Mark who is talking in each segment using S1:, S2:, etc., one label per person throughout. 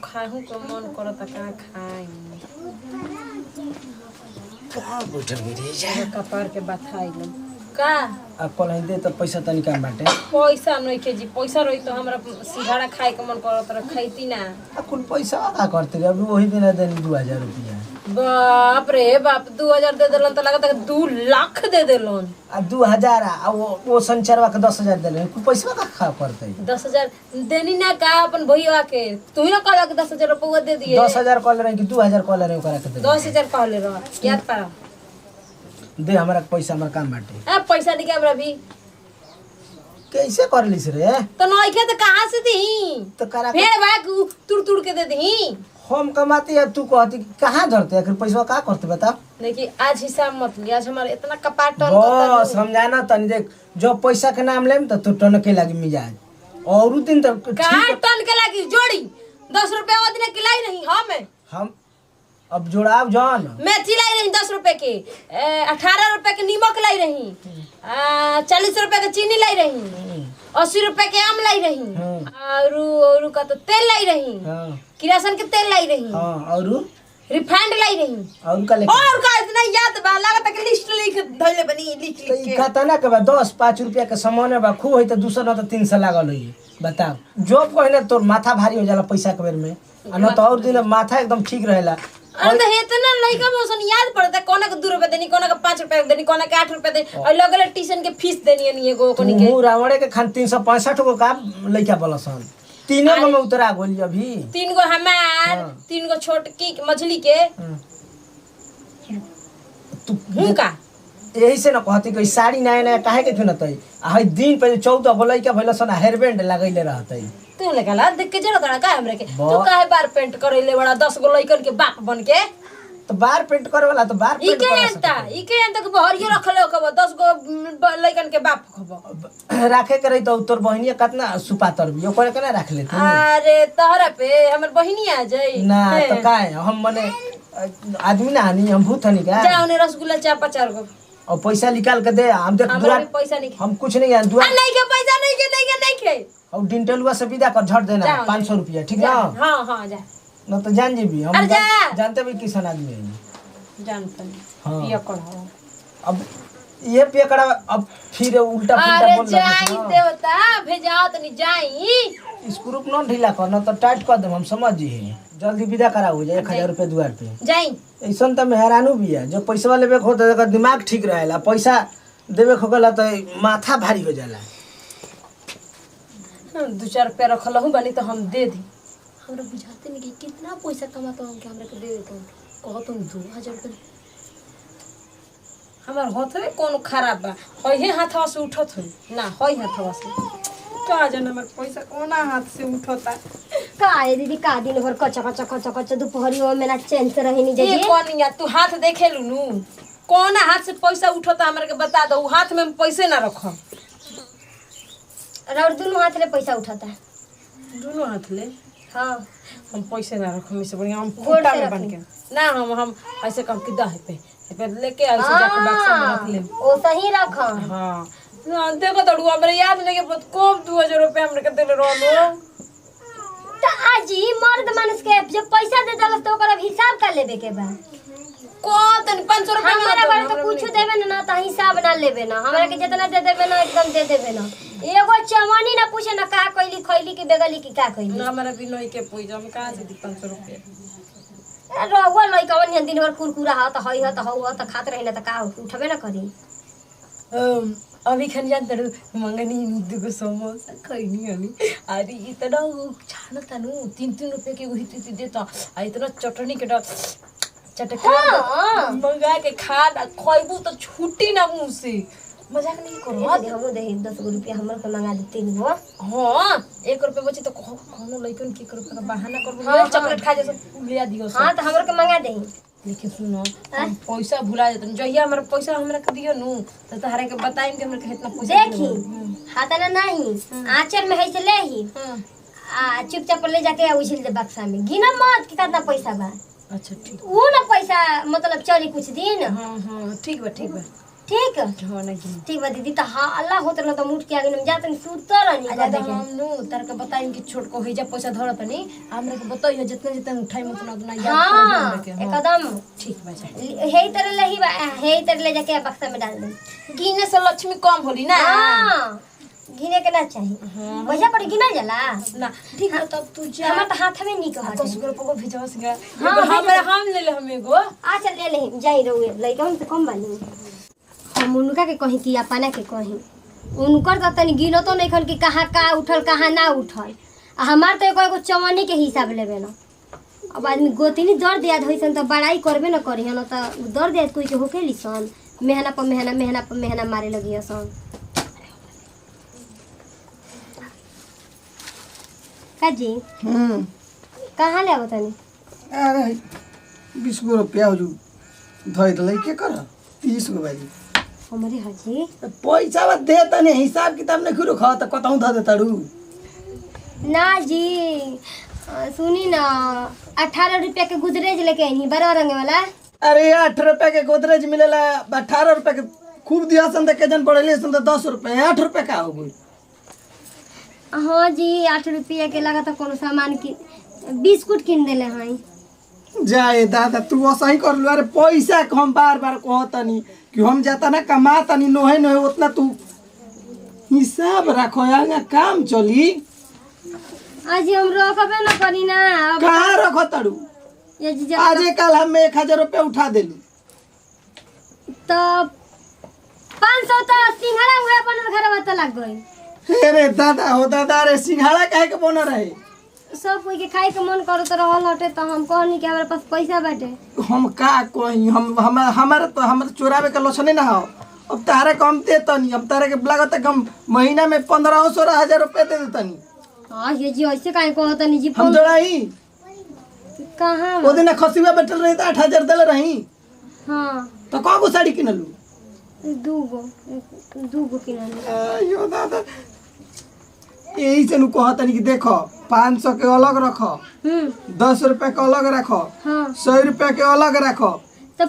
S1: खाहू को मन करता का खाई
S2: का बैठल रे जा
S1: कपार के बथाइल का
S2: अब कल दे तो पैसा तनी कम बाटे
S1: पैसा नहीं के जी पैसा रही तो हमरा सिंघाड़ा खाए के मन करत रह खैती ना
S2: अब कुल पैसा का करते रे अभी वही दिन देनी 2000 रुपया
S1: बाप रे बाप 2000 दे देलन तो लगता 2 लाख दे देलन
S2: आ 2000 आ वो संचारवा के 10000 देले कुल पैसा का खा करते
S1: 10000 देनी ना का अपन भैया के तू ही ना कहला कि 10000 रुपया दे दिए
S2: 10000 कॉल रहे कि 2000 कॉल रहे ओकरा के दे
S1: 10000 कहले रह याद पड़ा
S2: दे हमरा पैसा हमर काम बाटे
S1: ए पैसा नहीं के हमरा भी
S2: कैसे कर लिस रे
S1: तो नहीं के तो कहां से दी
S2: तो करा
S1: फेर भाग तुड़ तुड़ के दे दी
S2: हम कमाती है तू कहती कहां धरते आखिर पैसा का करते बता
S1: देखिए आज हिसाब मत लिया आज हमारे इतना कपाट टन
S2: बस समझाना तनी देख जो पैसा के नाम लेम तो टन के लागी मिजाज और उ दिन तक
S1: कहां टन के लागी जोड़ी 10 रुपया वो दिन खिलाई नहीं
S2: हम अब जोड़ाव जान
S1: मेथी लाई रही 10 रुपए के 18 रुपए के नीमक लाई रही 40 रुपए के चीनी लाई रही 80 रुपए के आम लाई रही और का तो तेल लाई रही किरासन के तेल लाई रही
S2: और
S1: रिफाइंड लाई रही
S2: और का
S1: इतना याद बा लागत के लिस्ट लिख धइले बनी लिख के
S2: कहता के बा 10-5 रुपया के सामान बा खूब होई त 200 न त 300 लागल होई बताओ जो कहले तोर माथा भारी हो जाला पैसा के बेर में न तो और दिन माथा एकदम ठीक रहेला
S1: अरे तो इतना लइका मौसन याद पड़ता कोना के 2 रुपए देनी कोना के 5 रुपए देनी कोना के 8 रुपए देनी और लगल ट्यूशन के फीस देनी नहीं एगो कोनी के
S2: मुंह रावणे के खान 365 गो का लइका बलसन तीनों में उतरा गोली अभी
S1: 3 गो हमार 3 गो छोटकी मछली के
S2: तू
S1: हुका
S2: यही से न कहती कि साड़ी नया नया काहे के किनतई आ हई दिन पे 14 गो लइका भइलसन हेयरबैंड लगैले रहतई
S1: तू लगला देख के जरा तड़ा का हमरे के तू काहे बार पेंट करैले बड़ा 10 गो लइकन के बाप बन के
S2: तो बार पेंट करे वाला तो बार पेंट
S1: ई के अंत के बहरियो रखले खब 10 गो लइकन के बाप खब
S2: राखे करे तो तोर बहनिया कितना सुपातर भी ओकरे केना रख लेती
S1: अरे तहरा पे हमर बहिनी आ जाई
S2: ना तो काहे हम मने आदमी ना हनी हम भूत हनी का
S1: जाओ ने रसगुल्ला 4-5 गो
S2: और पैसा निकाल के दे हम देख
S1: हमरा भी पैसा नहीं
S2: हम कुछ नहीं है दुआ
S1: नहीं के पैसा नहीं के
S2: और डिंटलुआ से विदा कर झट देना 500 रुपया ठीक ना
S1: हां जा
S2: न तो जान जीबी हम जानते भी किसान आदमी है
S1: जानते
S2: हां
S1: ये कौन हो
S2: अब ये पेकड़ा अब फिर उल्टा पुल्टा बोल
S1: रहा है। अरे जाई देवता भेजाओ तो नहीं जाई
S2: स्क्रू न ढीला कर न तो टाइट कर दे हम समझ जी जल्दी विदा करा हो जाए 1000 रुपया द्वार पे
S1: जाई
S2: ऐसन तो मेहरानू भी है जो पैसा लेबे खो तो दिमाग ठीक रहेला पैसा देबे खोला तो माथा भारी हो जाला
S1: 2-4 रुपया रखल हूं बनी तो हम दे दी हमरा बुझाते नहीं कि कितना पैसा कमाता हम के हमरा के दे देतो कहो तुम 2000 रुपया हमार हाथवे कोनो खराब बा होई हाथवा से उठत होई ना होई हाथवा से का जाने हमर पैसा कोना हाथ से उठता
S3: का है दीदी का दिन भर कच दोपहरियो में ना चैन से रही नहीं जाइए
S1: ये कोनिया तू हाथ देखे लुनु कोना हाथ से पैसा उठता हमरा के बता दो हाथ में पैसे ना रखो
S3: और दोनों हाथ ले पैसा उठाता है
S1: दोनों हाथ ले
S3: हां
S1: हम पैसे ना रखो में से बढ़िया हम
S3: गोड़
S1: कोटा
S3: से
S1: में बन के ना हम ऐसे कम की दह पे लेके आई से जाके बक्सा में रख ले
S3: ओ सही रखा
S1: हां ना देखो तड़ू हमरे याद नहीं के खूब 2000 रुपया हमरे के देले रहलो
S3: तो आजी मर्द मानुस के जब पैसा दे दलस तो ओकर हिसाब का लेबे के बा
S1: को तन 500 रुपया
S3: हमरा बारे तो कुछ देबे ना तो हिसाब ना लेबे ना हमरा के जितना दे देबे ना एकदम दे देबे ना एगो चमनी ना पूछे ना का कइली खइली की बेगली की का कइली
S1: ना हमरा भी नहीं के पूछ हम कहां से दी 500 रुपया
S3: रहुआ लइका वन दिन भर कुरकुरा हा त हई हा त हौ हा त खात रही ना त का उठबे ना करी
S1: अभी खन जानते मंगनी दुगो समोसा खैनी हमी अरे इतना छान तनु 3-3 रुपए के वही तीती देता आ इतना चटनी के चटका मंगा के खा खइबू तो छूटी ना मुंह से मजाक नहीं करो
S3: हम दे 10 रुपया हमर के मंगा दे 3 गो
S1: हां 1 रुपया बचे तो कोनो लइकन के 1 रुपया का बहाना करबो चॉकलेट खा जैसे लिया दियो
S3: हां तो हमर के मंगा दे
S1: लेकिन सुनो हम पैसा भुला जतन जहिया हमरा पैसा हमरा के दियो नु तो तहरे के बताइम कि हमरा के इतना पैसा
S3: देखी हाथ ना नहीं आचर में है से लेही आ चुपचाप ले जाके उछल दे बक्सा में गिना मत कि कितना पैसा बा
S1: अच्छा ठीक
S3: वो ना पैसा मतलब चली कुछ दिन
S1: हां ठीक बा
S3: ठीक
S1: हो ना गिन
S3: ठीक बा दीदी तो हाँ अल्लाह होत न तो मुठ के आगे हम जात नहीं सुरता रहनी
S1: आ ज्यादा हम नु तार के बताई कि छोट को होइजा पैसा धरत नहीं हमरा के बताइयो जितना जितना उठाई उतना उतना याद
S3: हाँ
S1: कर हमरा के
S3: एकदम
S1: ठीक बा
S3: हे तरह ले ही हे तरह ले जाके बक्सा में डाल दे
S1: गिने से लक्ष्मी कम होली ना
S3: हाँ घिने के ना चाहिए पैसा पर गिना जाला
S1: ना ठीक है तब तू जा
S3: हमार तो हाथ में नहीं कहत
S1: 10 रुपया को भेजवा सके
S3: हाँ,
S1: हम ले ले हम एगो
S3: आ चल ले ले जाई रहुए लइका हम से कम बानी हम उनका के कहीं कि अपना के कहीं उनकर तो तनी गिनो तो नहीं खन कि कहाँ का उठल कहाँ ना उठल आ हमार तो एगो चवनी के हिसाब लेबे ना अब आदमी गोतिनी दर दियाद होइसन तो बड़ाई करबे ना करी हन तो दर दियाद कोई के होके लिसन मेहना पर मेहना मारे लगी हसन काजी कहाँ ले आवतनी
S4: अरे 20 गो रुपया हो धोई दले के कर 30 गो बाजी
S3: हमारे हाजी
S4: पैसा बा दे तने हिसाब किताब ने खुरो खा त कतौ ध दे तड़ू
S3: ना जी सुनी ना 18 रुपया के गुदरेज लेके आई बड़ा रंग वाला
S4: अरे 8 रुपया के गोदरेज मिलेला 18 रुपया के खूब दिया सन त के जन पड़ले सन त 10 रुपया 8 रुपया का हो गई
S3: हाँ जी 8 रुपया के लगा था कोनो सामान की बिस्कुट किन देले हैं
S4: जाए दादा तू असही कर लो अरे पैसा के हम बार बार कहतनी कि हम जाता ना कमातनी नोहे नोहे उतना तू हिसाब रखो यार काम चली
S3: आज हम रखबे ना करी ना अब
S4: कहाँ रखो तड़ू
S3: ये जी
S4: आज कल हम 1000 रुपया उठा देलू
S3: तो 500 तो सिंघाड़ा हुए अपन घर में तो लग गई
S4: अरे दादा हो दादा रे सिंघाड़ा काहे के बन रहे
S3: सब कोई के खाए के मन करो तो रहल हटे तो हम कहनी कि हमारे पास पैसा बाटे
S4: हम का कही हम हमारे चोरावे के लक्षण ना हो अब तारे कम दे तनी अब तारे के लागत कम महीना में 15-16 हजार रुपया दे देतनी
S3: हां ये जी ऐसे काहे कहत नहीं जी
S4: हम जोड़ाई
S3: कहां
S4: ओ दिन खसिया बैठल रही त 8000 देले रही
S3: हां
S4: तो कगो साड़ी किनलू
S3: दूगो किनल
S4: अयो दादा यही से नु कहतनी कि देखो 500 के अलग रखो 10 रुपया के अलग रखो
S3: हां
S4: 100 रुपया के अलग रखो
S3: तो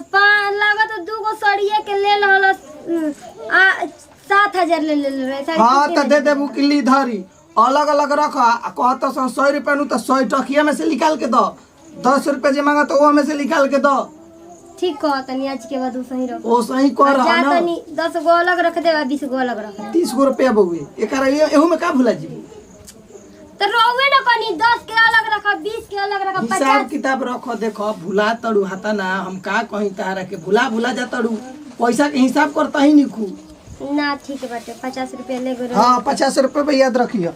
S3: लागत तो दूगो सड़िया के ले लहल 7000 ले रहे
S4: हाँ तो दे देबू किली धरी अलग अलग रख कहत 100 रुपया नु तो 100 टकिया में से निकाल के दो 10 रुपया जे मांगा तो वो में से निकाल के दो
S3: ठीक कह तनी आज के बाद सही रख
S4: ओ सही कर
S3: जा
S4: ना
S3: तनी 10 गो अलग रख दे 20 गो अलग रख दे
S4: 30 गो रुपया बउए एकरा एहू में का भुला जी
S3: तो रोवे न कनी 10 के अलग रख 20 के अलग रख
S4: हिसाब
S3: 50
S4: किताब रखो देखो भुला तड़ू हाथा ना हम का कहीं तारा के भुला जा तड़ू पैसा के हिसाब करता ही नहीं खू
S3: ना ठीक बाटे 50 रुपया ले गो
S4: हाँ 50 रुपया पे याद रखियो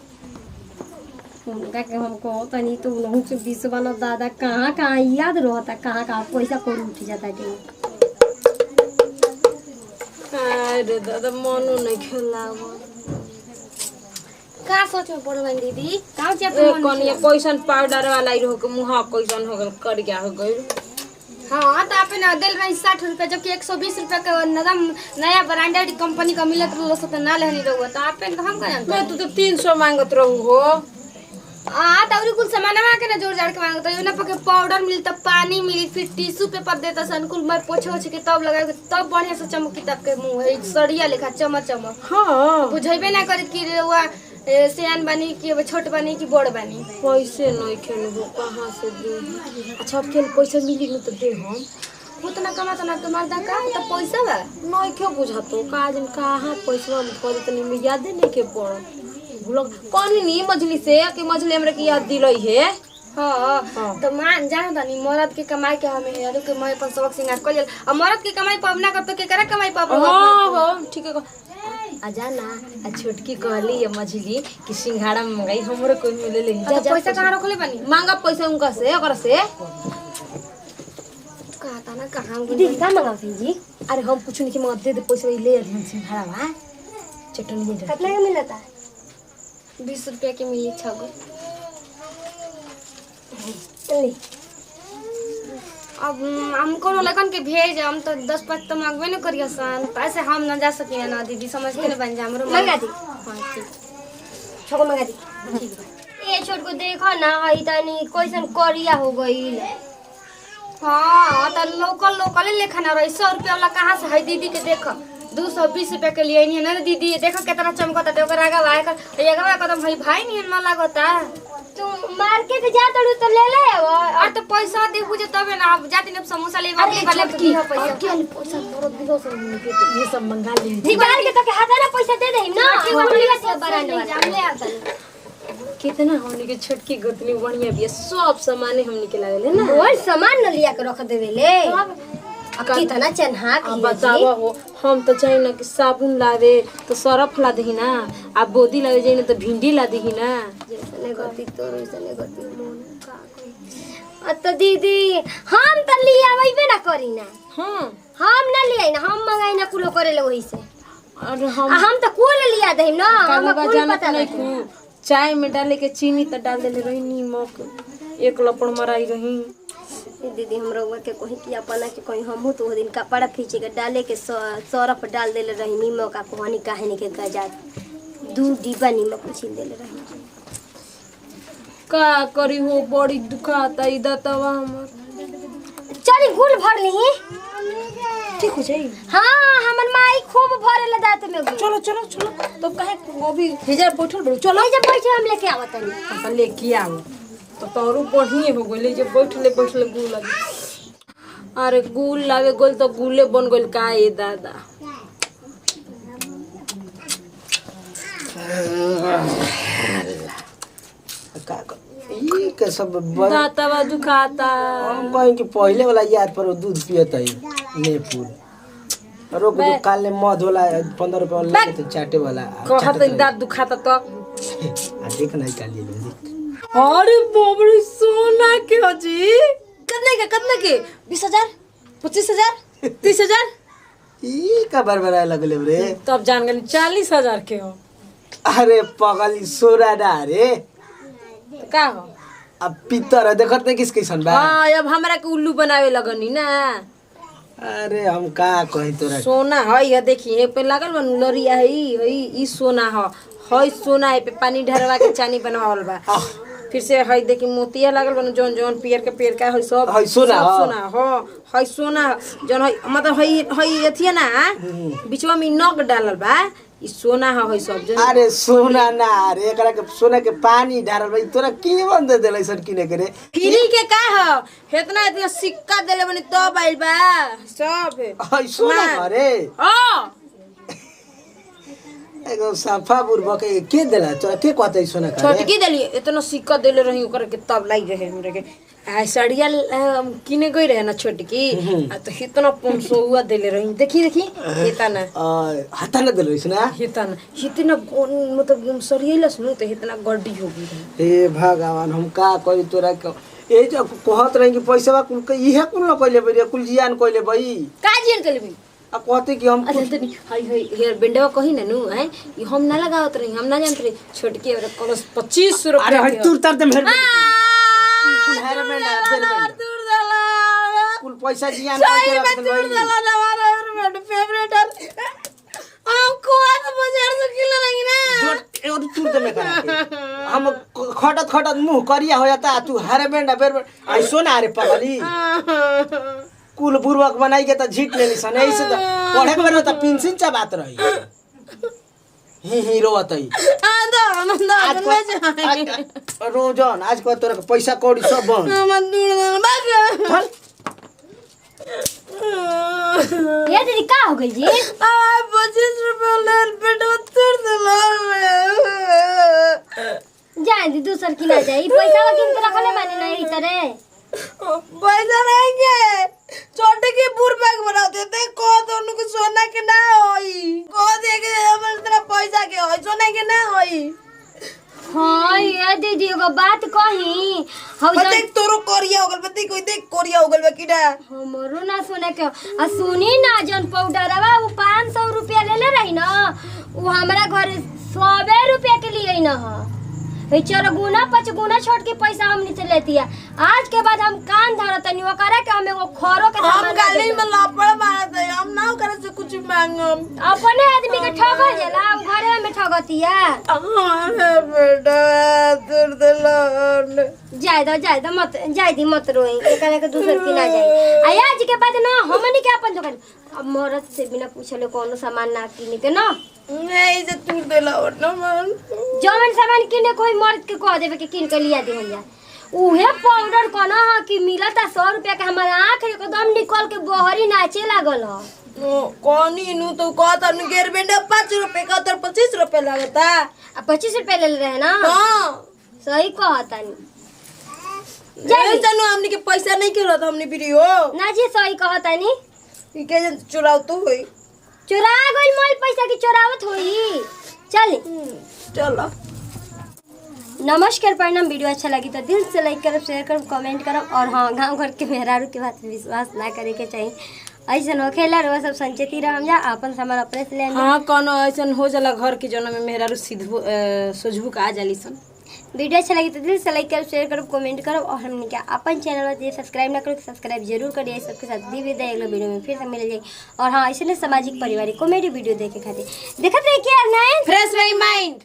S3: उनका के हमको तनी तो उन्हों से 20 वाला दादा कहाँ याद रहता कहाँ पैसा कोई उठ जाता है
S1: अरे दादा मनो नहीं खेला
S3: का सोच में पड़ गई दीदी का जे
S1: कनिया कैसन पाउडर वाला ही रहो के मुंह कैसन हो गल कर गया हो गई
S5: हाँ तो आप ना दिल रही 60 रुपया जबकि 120 रुपया का नदम नया ब्रांडेड कंपनी का मिलत रहो सो तो ना लेनी रहो तो आप हम का जानते
S1: मैं तो 300 मांगत रहू हो
S5: दौरी कुल सामान के ना जोड़ जाड़ के मांगता है ना पके पाउडर मिलता पानी मिली फिर टिश्यू पेपर देता सन कुल मैं पोछे ओछे के तब लगाए तब बढ़िया से चमकी तब के मुंह है सड़िया लेखा चमक
S1: हाँ
S5: बुझेबे ना करे कि हुआ सियान बनी कि छोट बनी कि बड़ बनी
S1: पैसे नहीं खेलबो कहाँ से दे अच्छा खेल पैसा मिली न तो दे हम
S5: उतना कमाता ना तो मर्दा का तो पैसा बा
S1: नहीं क्यों बुझातो का दिन कहाँ पैसा हम थोड़ी तनी में याद नहीं के पड़ भूल कौन नहीं मछली से कि मछली हमरा के याद दिलई है
S5: हाँ तो मान जानो तानी मर्द के कमाई के हमें यार के मैं अपन सबक सिंगार कर और मर्द के कमाई पाब ना कर तो के करा कमाई पाब
S1: हाँ हाँ ठीक है आजा ना आ छोटकी कहली ये मछली कि सिंघाड़ा मंगाई हमरो कोई मिले ले
S5: तो पैसा कहाँ रखले बनी
S1: मांगा पैसा उनका से ओकरा से
S5: कहता ना कहाँ
S3: दीदी का मंगाओ जी
S1: अरे हम कुछ नहीं कि मत दे दे पैसा ले ध्यान सिंघाड़ा बा चटनी दे दे
S3: कितना का मिलता
S5: 20 रुपया के मिली 6 गो
S3: ले
S5: अब हम कोनो लगन के भेज हम तो 10-5 तो मांगबे न करिया सन पैसे हम न जा सकिए ना दीदी समझ के न बन जा हमरो
S3: मंगा दी
S5: हां ठीक
S3: छोको मंगा दी ठीक बा ये छोट को देखो ना हई तनी कैसन करिया हो गई
S5: हां तो लोकल लेखा ना रही 100 रुपया वाला कहां से है दीदी के देख 220 रुपया के लिए नहीं है ना दीदी। देखो कितना चमकता है ओकर आगा वाए कर ये आगा कदम भाई भाई नहीं ना लागता।
S3: तू मार्केट जा तड़ू तो ले ले
S5: और तो पैसा दे बुझे तबे ना आप जाती ने समोसा ले वाले वाले की पैसा
S1: पैसा तोरो दिलो से ये सब मंगा ले
S3: निकाल के तो के हाथ ना पैसा दे दे ना कुलिया से बरांड वाला
S5: ले आता
S1: कितना हमनी के छोटकी गोतनी बढ़िया भी सब सामान हमनी के लागले ना।
S3: और सामान न लिया के रख देवे ले अब कितना चन्हा
S1: अब बतावा हो हम तो चाहिए ना कि साबुन लावे तो सरफ ला दही ना आ बोदी लावे जाए ना तो भिंडी ला दही ना।
S3: जैसने गति तोर वैसने गति मोन का कोई तो दीदी हम त लिया वइबे ना करी ना।
S1: हां
S3: हम ना लिया ना हम मंगाई ना कुलो करे ले वही से
S1: और
S3: हम तो कुल लिया दे ना हम
S1: काला
S3: कुल
S1: जाना
S3: पता
S1: नहीं
S3: नहीं
S1: खू चाय में डाले के चीनी तो डाल देले रही नीमक एक लपड़ मराई रही।
S3: दीदी हम रउआ के कहीं कि अपना के कहीं हमहू तो दिन कपड़ा खींचे के डाले के सरफ डाल देले रही नीमक आ कोहनी काहे नहीं के गजा 2 डिब्बा नीमक छीन देले रही।
S1: का करी हो बड़ी दुखाता इदा तवा हमर
S3: चली गुल भर ली
S1: ठीक हो जाई।
S3: हाँ हमर माई खूब भरेले दांत में गुल।
S1: चलो चलो चलो तो कहे अभी भेजा बैठल बड़ो चलो
S3: नहीं जब बैठे हम लेके आवत नहीं
S1: अपन लेके आओ तो तोरू बढ़िए हो गइले जे बैठले गुल लगे। अरे गुल लावे गोल तो गुले बन गइल का ए दादा।
S2: ई के सब
S1: दांतवा दुखाता।
S2: हम कहीं कि पहले वाला याद पर दूध पियत है नेपुल रोक दो काले मध वाला 15 रुपया वाला लेके तो चाटे वाला
S1: कहत दांत दुखाता तो
S2: आ देख नहीं का ले ले।
S1: अरे बाबरे सोना के हजी कितने के 20,000 25,000 30,000
S2: ई का बरबरा लगले रे।
S1: तब जान गनी 40,000 के हो।
S2: अरे पगली सोरा ना रे
S1: तो का हो
S2: अब पितर देखत नहीं किस कैसन बा।
S1: हाँ अब हमरा के उल्लू बनावे लगनी ना।
S2: अरे हम का कही तोरा
S1: सोना है ये देखी ए पे लागल बा लरिया है ई सोना है सोना है पे पानी ढरवा के चानी बनवावल बा। फिर से है देखी मोतिया लागल बा जौन जौन पियर के पेड़ का है सब
S2: है सोना
S1: सोना है सोना जौन है मतलब है एथिया ना बीचवा में नग डालल बा ई सोना है सब जौन।
S2: अरे सोना ना रे एकरा के सोना के पानी ढारल भाई तोरा के बंद दे देलै सर किने करे
S1: फ्री के का हो इतना इतना सिक्का देले बनी तब आइल बा सब
S2: है सोना रे।
S1: हां
S2: एगो साफा बुरबा के देला तोरा के कहतै सोना का
S1: छोटकी देली इतना सिक्का देले रही ओकर के तब लाई रहे हमरे के आ साड़िया किने गई रहे ना छोटकी आ तो इतना 500 हुआ देले रही देखी इतना
S2: हाथा न देलै ना
S1: इतना मतलब सरियला सुनो तो इतना गड्डी हो गई रही।
S2: हे भगवान हम का करी तोरा के ए जो कहत रही कि पैसा कुल के इहे कुल न कइले बरी कुल जियान कइले बई
S1: का जियन के लेबी
S2: आ कहते कि हम
S1: अच्छा तनी हाय हेयर बेंडवा कही ना नु हैं ये हम ना लगावत रही हम ना जानत रही छोटकी और कलस 25 रुपया
S2: अरे हट तुर तर दे मेरे
S1: कुल
S2: हेर में ना देर में
S1: दूर दला
S2: कुल पैसा जियान कइले रख दे बई
S1: हमारा फेवरेट हमको आज बाजार से किलो नहीं ना
S2: जो और तुर दे में करा हम खटत मुंह करिया हो जाता तू हेर में ना बेर आई सोना रे पगली कुल बुरवक बनाई के त झीट लेली सन ऐसे त पढ़े के बेर त पेंसिल चा बात रही ही रोवतई आज रोजन आज को तोरा पैसा कौड़ी सब बंद
S3: ये दीदी का हो गई जी
S1: 25 रुपया ले पेट उतर दिला
S3: जाए दी दूसर की ना जाई पैसा किन के रखले माने नहीं तरह
S1: पैसा नहीं के छोटे के बुर बैग बना देते को तो उनको सोना के ना होई को दे के हमर तेरा पैसा के होई सोना के ना होई।
S3: हां ये दीदी एगो बात कही हम
S1: देख तोरो कोरिया हो गल बती कोई देख कोरिया हो गल बा कीड़ा
S3: हमरो ना सुने के आ सुनी ना जन पाउडरवा वो 500 रुपया ले ले रही ना वो हमरा घर 100 रुपया के लिए ना है 4 गुना 5 गुना छोड़ के पैसा हमनी से लेती है। आज के बाद हम कान धरत नहीं ओकरा के हम एगो खरो के
S1: हम गाली में लपड़ मारत है, हम ना करे से कुछ मांगम।
S3: अपने आदमी के ठगल जाला, हम घरे में ठगतिया।
S1: अरे बेटा तुर दिलन
S3: जाय दो मत रोई, एकरा के दूसर की ना जाए। आ आज के बाद ना हमनी के अपन दुकान अब मरद से बिना पूछले कोनो सामान ना किने के ना,
S1: नहीं से तुर दिलन ना मन।
S3: जवन सामान किने कोई मर्द के कह देवे कि किन के लिया दिहल जा। उहे पाउडर को ना कि मिलता 100 रुपया के, हमार आंख एकदम निकल के बहरी नाचे लागल ह।
S1: कोनी नु तो कहता नु गेर बेंडा 5 रुपए का तो 25 रुपए लागता।
S3: आ 25 रुपया ले रहे ना।
S1: हां
S3: सही कहता नी।
S1: जाई तनु हमनी के पैसा नहीं के रहत हमनी वीडियो
S3: ना जी सही कहता नी।
S1: ई के जन चुराव तो होई।
S3: चोरा गइल मोल पैसा की चोरावत होई। चल
S1: चलो
S3: नमस्कार प्रणाम। वीडियो अच्छा लगी तो दिल से लाइक करब, शेयर करब, कमेंट करब। और हाँ, गांव घर के मेहरारू के बात विश्वास ना करे के चाहिए। ऐसा हो खेला रहो सब संचेती रहम जा, अपन सामान अपने से ले।
S1: हां कोनो ऐसन हो जाला घर के जन में मेहरारू सीधबो सोझबो का आ जाली सन।
S3: वीडियो अच्छा लगी तो दिल से लाइक करब, शेयर करब, कमेंट करब। और हमने क्या अपन चैनल में सब्सक्राइब ना करो तो सब्सक्राइब जरूर करिए। सबके साथ दी विदा अगला वीडियो में फिर से मिल जाए। और हाँ, ऐसे सामाजिक पारिवारिक कॉमेडी वीडियो देखे खातिर देखते रहिए क्या नए
S1: फ्रेश रही माइंड।